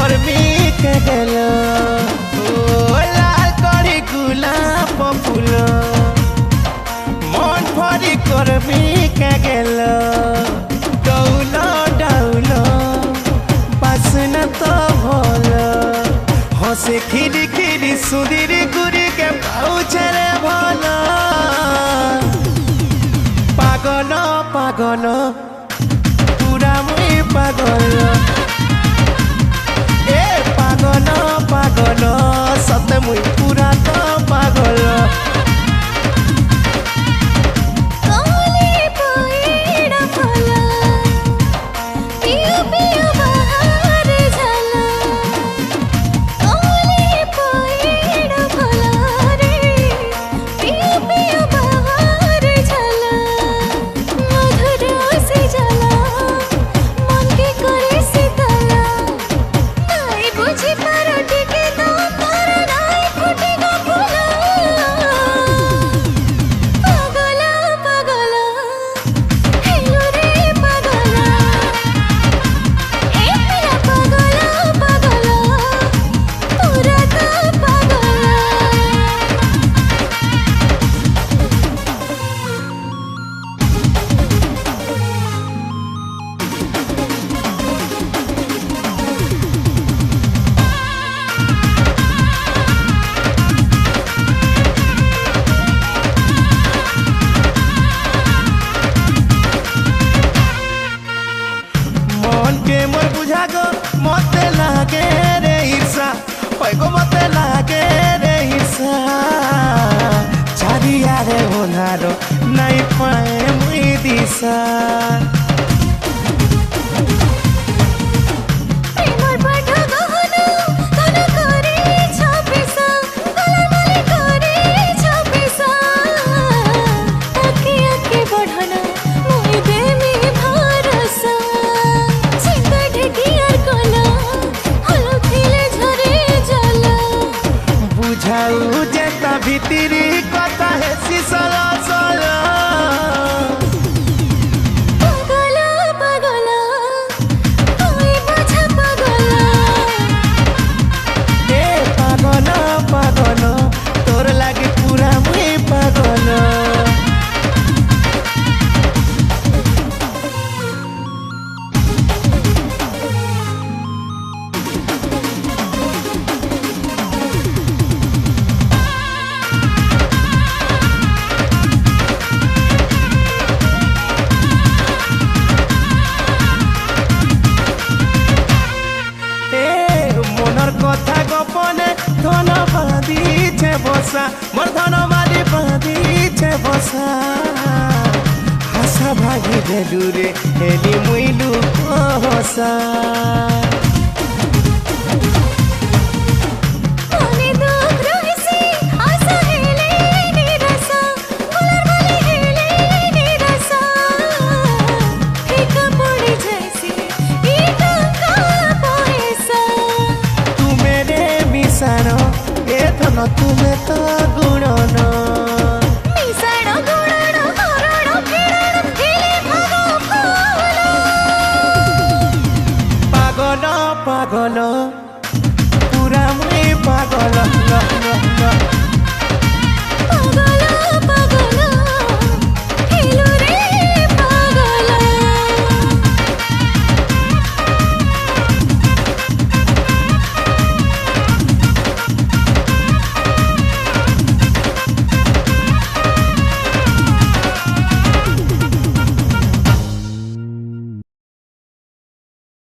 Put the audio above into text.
कर्मी के गेल लाल करी गुलाब फूल मन भरी कर्मी के गेल डौल डौल बासना तो भल हसे खिरी खिरी सुधीर गुरी के पाउछरे भल पागल पागल पूरा मुई पागल ए पागल पागल सते मुई पूरा तो पागल मोर बुझा गो मते लागे रे ईर्षा पैगो मते लागे रे ईर्षा चारिया रे होनारो नहीं पाए मुई दिशा जेता भीतरी कथा है सिसला सला पागला पागला कोई बुझा पागला ए पागल पागल तोर लागे पूरा मुई पागल কথা গোপনে ধন বাঁধিছে বসা মোর ধন মালি বাঁধিছে বসা হাসা ভাগি দেলু রে হেলি মুইলু হসা तुम्हें तो गुणन